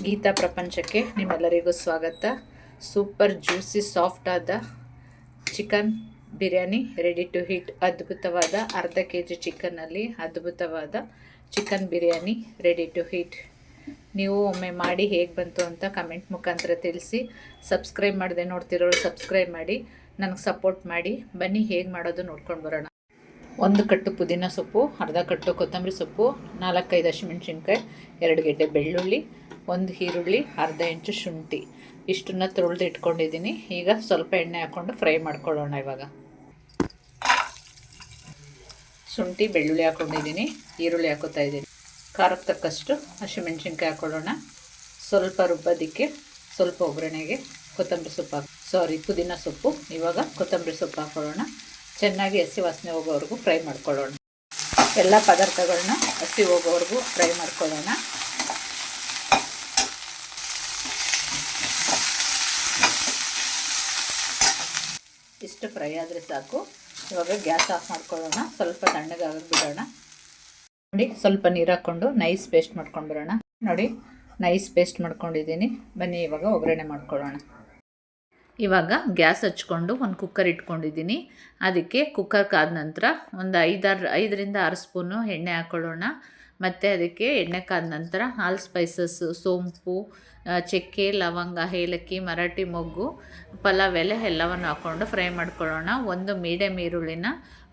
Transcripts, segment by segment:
ಗೀತಾ ಪ್ರಪಂಚಕ್ಕೆ ನಿಮ್ಮೆಲ್ಲರಿಗೂ ಸ್ವಾಗತ. ಸೂಪರ್ ಜ್ಯೂಸಿ ಸಾಫ್ಟ್ ಆದ chicken biryani ready to heat. ಅದ್ಭುತವಾದ ಅರ್ಧ kg ಚಿಕನ್ನಲ್ಲಿ ಅದ್ಭುತವಾದ chicken biryani ready to heat. ನೀವು ಒಮ್ಮೆ ಮಾಡಿ ಹೇಗೆ ಬಂತು ಅಂತ ಕಮೆಂಟ್ ಮುಖಾಂತರ ತಿಳಿಸಿ. ಸಬ್ಸ್ಕ್ರೈಬ್ ಮಾಡದೆ ನೋಡ್ತಿರೋರು ಸಬ್ಸ್ಕ್ರೈಬ್ ಮಾಡಿ, ನನಗೆ ಸಪೋರ್ಟ್ ಮಾಡಿ. ಬನ್ನಿ ಹೇಗೆ ಮಾಡೋದು ನೋಡ್ಕೊಂಡು ಬರೋಣ. 1 ಕಟ್ಟು ಪುದೀನ ಸೊಪ್ಪು, ಅರ್ಧ ಕಟ್ಟು ಕೊತ್ತಂಬರಿ ಸೊಪ್ಪು, 4-5 ಹಸಿಮೆಣಸಿನ್ಕಾಯಿ, 2 ಗೆಡ್ಡೆ ಬೆಳ್ಳುಳ್ಳಿ, 1 ಈರುಳ್ಳಿ, ಅರ್ಧ ಇಂಚು ಶುಂಠಿ, ಇಷ್ಟನ್ನು ತೊಳೆದು ಇಟ್ಕೊಂಡಿದ್ದೀನಿ. ಈಗ ಸ್ವಲ್ಪ ಎಣ್ಣೆ ಹಾಕ್ಕೊಂಡು ಫ್ರೈ ಮಾಡ್ಕೊಳ್ಳೋಣ. ಇವಾಗ ಶುಂಠಿ ಬೆಳ್ಳುಳ್ಳಿ ಹಾಕ್ಕೊಂಡಿದ್ದೀನಿ, ಈರುಳ್ಳಿ ಹಾಕೋತಾ ಇದ್ದೀನಿ. ಖಾರಕ್ಕೆ ತಕ್ಕಷ್ಟು ಹಸಿಮೆಣಸಿನ್ಕಾಯಿ ಹಾಕ್ಕೊಳ್ಳೋಣ. ಸ್ವಲ್ಪ ರುಬ್ಬೋದಕ್ಕೆ ಸ್ವಲ್ಪ ಒಗ್ಗರಣೆಗೆ ಕೊತ್ತಂಬರಿ ಸೊಪ್ಪು ಪುದೀನ ಸೊಪ್ಪು. ಇವಾಗ ಕೊತ್ತಂಬರಿ ಸೊಪ್ಪು ಹಾಕ್ಕೊಳ್ಳೋಣ. ಚೆನ್ನಾಗಿ ಹಸಿ ವಾಸನೆ ಹೋಗೋವರೆಗೂ ಫ್ರೈ ಮಾಡ್ಕೊಳ್ಳೋಣ. ಎಲ್ಲ ಪದಾರ್ಥಗಳನ್ನ ಹಸಿ ಹೋಗೋವರೆಗೂ ಫ್ರೈ ಮಾಡ್ಕೊಳ್ಳೋಣ. ಇಷ್ಟು ಫ್ರೈ ಆದರೆ ಸಾಕು. ಇವಾಗ ಗ್ಯಾಸ್ ಆಫ್ ಮಾಡ್ಕೊಳ್ಳೋಣ. ಸ್ವಲ್ಪ ತಣ್ಣಗಾಗಕ್ಕೆ ಬಿಡೋಣ. ನೋಡಿ, ಸ್ವಲ್ಪ ನೀರು ಹಾಕ್ಕೊಂಡು ನೈಸ್ ಪೇಸ್ಟ್ ಮಾಡ್ಕೊಂಡು ಬರೋಣ. ನೋಡಿ, ನೈಸ್ ಪೇಸ್ಟ್ ಮಾಡ್ಕೊಂಡಿದ್ದೀನಿ. ಬನ್ನಿ ಇವಾಗ ಒಗ್ಗರಣೆ ಮಾಡ್ಕೊಳ್ಳೋಣ. ಇವಾಗ ಗ್ಯಾಸ್ ಹಚ್ಕೊಂಡು ಒಂದು ಕುಕ್ಕರ್ ಇಟ್ಕೊಂಡಿದ್ದೀನಿ. ಅದಕ್ಕೆ ಕುಕ್ಕರ್ ಕಾದ ನಂತರ ಒಂದು 5ರಿಂದ 6 ಸ್ಪೂನು ಎಣ್ಣೆ ಹಾಕ್ಕೊಳ್ಳೋಣ. ಮತ್ತು ಅದಕ್ಕೆ ಎಣ್ಣೆ ಕಾದ ನಂತರ ಆಲ್ ಸ್ಪೈಸಸ್ಸು, ಸೋಂಪು, ಚಕ್ಕೆ, ಲವಂಗ, ಏಲಕ್ಕಿ, ಮರಾಠಿ ಮೊಗ್ಗು, ಪಲಾವ್ ಎಲೆ ಎಲ್ಲವನ್ನು ಹಾಕ್ಕೊಂಡು ಫ್ರೈ ಮಾಡ್ಕೊಳ್ಳೋಣ. ಒಂದು ಮೀಡಿಯಮ್ ಈರುಳ್ಳಿನ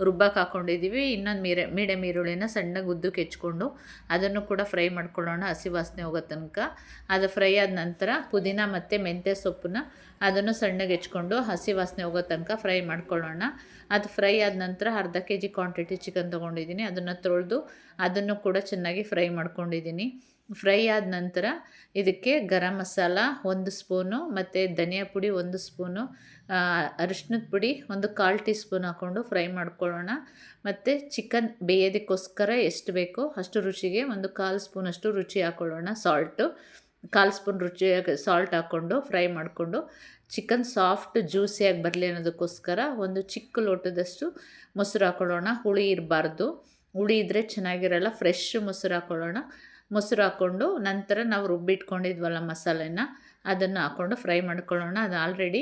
ರುಬ್ಬಕ್ಕೆ ಹಾಕ್ಕೊಂಡಿದ್ದೀವಿ. ಇನ್ನೊಂದು ಮೀಡಿಯಮ್ ಈರುಳ್ಳಿನ ಸಣ್ಣಗೆ ಉದ್ದಕ್ಕೆ ಹೆಚ್ಕೊಂಡು ಅದನ್ನು ಕೂಡ ಫ್ರೈ ಮಾಡ್ಕೊಳ್ಳೋಣ, ಹಸಿ ವಾಸನೆ ಹೋಗೋ ತನಕ. ಅದು ಫ್ರೈ ಆದ ನಂತರ ಪುದೀನ ಮತ್ತು ಮೆಂತ್ಯ ಸೊಪ್ಪನ್ನ ಅದನ್ನು ಸಣ್ಣಗೆ ಹೆಚ್ಕೊಂಡು ಹಸಿ ವಾಸನೆ ಹೋಗೋ ತನಕ ಫ್ರೈ ಮಾಡ್ಕೊಳ್ಳೋಣ. ಅದು ಫ್ರೈ ಆದ ನಂತರ ಅರ್ಧ kg ಕ್ವಾಂಟಿಟಿ ಚಿಕನ್ ತೊಗೊಂಡಿದ್ದೀನಿ. ಅದನ್ನು ತೊಳೆದು ಅದನ್ನು ಕೂಡ ಚೆನ್ನಾಗಿ ಫ್ರೈ ಮಾಡ್ಕೊಂಡಿದ್ದೀನಿ. ಫ್ರೈ ಆದ ನಂತರ ಇದಕ್ಕೆ ಗರಂ ಮಸಾಲ 1 ಸ್ಪೂನು ಮತ್ತು ಧನಿಯಾ ಪುಡಿ 1 ಸ್ಪೂನು, ಅರಿಶಿನದ ಪುಡಿ 1/4 ಟೀ ಸ್ಪೂನ್ ಹಾಕ್ಕೊಂಡು ಫ್ರೈ ಮಾಡ್ಕೊಳ್ಳೋಣ. ಮತ್ತು ಚಿಕನ್ ಬೇಯೋದಕ್ಕೋಸ್ಕರ ಎಷ್ಟು ಬೇಕೋ ಅಷ್ಟು ರುಚಿಗೆ 1/4 ಸ್ಪೂನಷ್ಟು ರುಚಿ ಹಾಕ್ಕೊಳ್ಳೋಣ. ಸಾಲ್ಟು 1/4 ಸ್ಪೂನ್ ಸಾಲ್ಟ್ ಹಾಕ್ಕೊಂಡು ಫ್ರೈ ಮಾಡಿಕೊಂಡು, ಚಿಕನ್ ಸಾಫ್ಟ್ ಜ್ಯೂಸಿಯಾಗಿ ಬರಲಿ ಅನ್ನೋದಕ್ಕೋಸ್ಕರ ಒಂದು ಚಿಕ್ಕ ಲೋಟದಷ್ಟು ಮೊಸರು ಹಾಕ್ಕೊಳ್ಳೋಣ. ಹುಳಿ ಇರಬಾರ್ದು, ಹುಳಿ ಇದ್ದರೆ ಚೆನ್ನಾಗಿರಲ್ಲ. ಫ್ರೆಶ್ ಮೊಸರು ಹಾಕ್ಕೊಳ್ಳೋಣ. ಮೊಸರು ಹಾಕ್ಕೊಂಡು ನಂತರ ನಾವು ರುಬ್ಬಿಟ್ಕೊಂಡಿದ್ವಲ್ಲ ಮಸಾಲೆನ ಅದನ್ನು ಹಾಕ್ಕೊಂಡು ಫ್ರೈ ಮಾಡ್ಕೊಳ್ಳೋಣ. ಅದು ಆಲ್ರೆಡಿ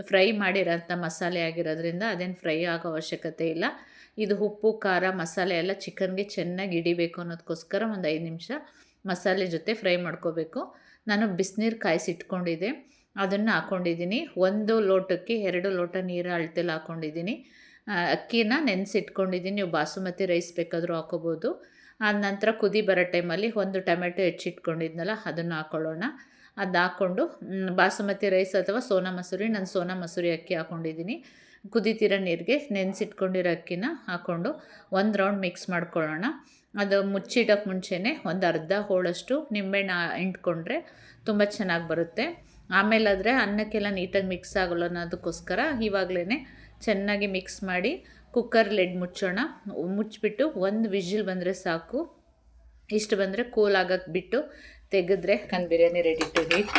ಫ್ರೈ ಮಾಡಿರೋಂಥ ಮಸಾಲೆ ಆಗಿರೋದ್ರಿಂದ ಅದೇನು ಫ್ರೈ ಆಗೋ ಅವಶ್ಯಕತೆ ಇಲ್ಲ. ಇದು ಉಪ್ಪು, ಖಾರ, ಮಸಾಲೆ ಎಲ್ಲ ಚಿಕನ್ಗೆ ಚೆನ್ನಾಗಿ ಹಿಡಿಬೇಕು ಅನ್ನೋದಕ್ಕೋಸ್ಕರ ಒಂದು 5 ನಿಮಿಷ ಮಸಾಲೆ ಜೊತೆ ಫ್ರೈ ಮಾಡ್ಕೋಬೇಕು. ನಾನು ಬಿಸಿನೀರು ಕಾಯಿಸಿಟ್ಕೊಂಡಿದ್ದೆ, ಅದನ್ನು ಹಾಕ್ಕೊಂಡಿದ್ದೀನಿ. 1 ಲೋಟಕ್ಕೆ 2 ಲೋಟ ನೀರು ಅಳತೆಲ್ಲ ಹಾಕ್ಕೊಂಡಿದ್ದೀನಿ. ಅಕ್ಕಿನ ನೆನೆಸಿಟ್ಕೊಂಡಿದ್ದೀನಿ. ನೀವು ಬಾಸುಮತಿ ರೈಸ್ ಬೇಕಾದರೂ ಹಾಕೋಬೋದು. ಆದ ನಂತರ ಕುದಿ ಬರೋ ಟೈಮಲ್ಲಿ 1 ಟೊಮೆಟೊ ಹೆಚ್ಚಿಟ್ಕೊಂಡಿದ್ನಲ್ಲ ಅದನ್ನು ಹಾಕ್ಕೊಳ್ಳೋಣ. ಅದು ಹಾಕ್ಕೊಂಡು ಬಾಸುಮತಿ ರೈಸ್ ಅಥವಾ ಸೋನಾ ಮಸೂರಿ, ನಾನು ಸೋನಾ ಮಸೂರಿ ಅಕ್ಕಿ ಹಾಕ್ಕೊಂಡಿದ್ದೀನಿ. ಕುದಿತಿರೋ ನೀರಿಗೆ ನೆನೆಸಿಟ್ಕೊಂಡಿರೋ ಅಕ್ಕಿನ ಹಾಕ್ಕೊಂಡು 1 ರೌಂಡ್ ಮಿಕ್ಸ್ ಮಾಡ್ಕೊಳ್ಳೋಣ. ಅದು ಮುಚ್ಚಿಡೋಕ್ಕೆ ಮುಂಚೆನೇ ಒಂದು ಅರ್ಧ ಹೋಳಷ್ಟು ನಿಂಬೆಹಣ್ಣು ಹಿಂಡ್ಕೊಂಡ್ರೆ ತುಂಬ ಚೆನ್ನಾಗಿ ಬರುತ್ತೆ. ಆಮೇಲಾದರೆ ಅನ್ನಕ್ಕೆಲ್ಲ ನೀಟಾಗಿ ಮಿಕ್ಸ್ ಆಗೋಲ್ಲ ಅನ್ನೋದಕ್ಕೋಸ್ಕರ ಇವಾಗಲೇ ಚೆನ್ನಾಗಿ ಮಿಕ್ಸ್ ಮಾಡಿ ಕುಕ್ಕರ್ ಲಿಡ್ ಮುಚ್ಚೋಣ. ಮುಚ್ಚಿಬಿಟ್ಟು 1 ವಿಜಿಲ್ ಬಂದರೆ ಸಾಕು. ಇಷ್ಟು ಬಂದರೆ ಕೂಲ್ ಆಗೋಕ್ಕೆ ಬಿಟ್ಟು ತೆಗೆದ್ರೆ chicken biryani ready to heat.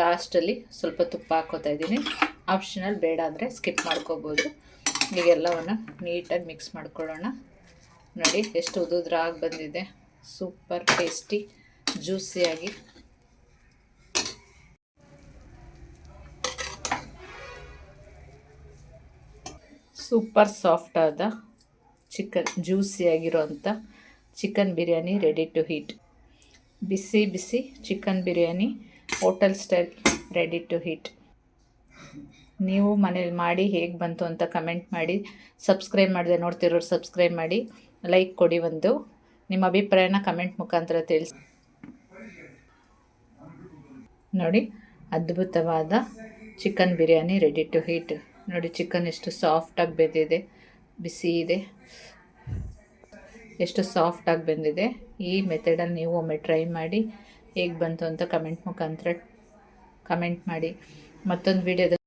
ಲಾಸ್ಟಲ್ಲಿ ಸ್ವಲ್ಪ ತುಪ್ಪ ಹಾಕ್ಕೋತಾ ಇದ್ದೀನಿ. ಆಪ್ಷನಲ್, ಬೇಡ ಅಂದರೆ ಸ್ಕಿಪ್ ಮಾಡ್ಕೋಬೋದು. ಈಗೆಲ್ಲವನ್ನು ನೀಟಾಗಿ ಮಿಕ್ಸ್ ಮಾಡ್ಕೊಳ್ಳೋಣ. ನೋಡಿ ಎಷ್ಟು ಉದುದ್ರಾಗಿ ಬಂದಿದೆ. ಸೂಪರ್ ಟೇಸ್ಟಿ ಜ್ಯೂಸಿಯಾಗಿ. ಸೂಪರ್ ಸಾಫ್ಟ್ ಆದ ಚಿಕನ್ ಜ್ಯೂಸಿಯಾಗಿರೋಂಥ chicken biryani ready to heat. ಬಿಸಿ ಬಿಸಿ chicken biryani hotel style ready to heat. ನೀವು ಮನೇಲಿ ಮಾಡಿ ಹೇಗೆ ಬಂತು ಅಂತ ಕಮೆಂಟ್ ಮಾಡಿ. ಸಬ್ಸ್ಕ್ರೈಬ್ ಮಾಡದೆ ನೋಡ್ತಿರೋರು ಸಬ್ಸ್ಕ್ರೈಬ್ ಮಾಡಿ, ಲೈಕ್ ಕೊಡಿ. ನಿಮ್ಮ ಅಭಿಪ್ರಾಯನ ಕಮೆಂಟ್ ಮುಖಾಂತರ ತಿಳಿಸಿ. ನೋಡಿ, ಅದ್ಭುತವಾದ chicken biryani ready to heat. ನೋಡಿ, ಚಿಕನ್ ಎಷ್ಟು ಸಾಫ್ಟಾಗಿ ಬೆಂದಿದೆ, ಬಿಸಿ ಇದೆ, ಎಷ್ಟು ಸಾಫ್ಟಾಗಿ ಬೆಂದಿದೆ. ಈ ಮೆಥಡಲ್ಲಿ ನೀವು ಒಮ್ಮೆ ಟ್ರೈ ಮಾಡಿ ಹೇಗೆ ಬಂತು ಅಂತ ಕಮೆಂಟ್ ಮುಖಾಂತರ ಕಮೆಂಟ್ ಮಾಡಿ. ಮತ್ತೊಂದು ವಿಡಿಯೋದ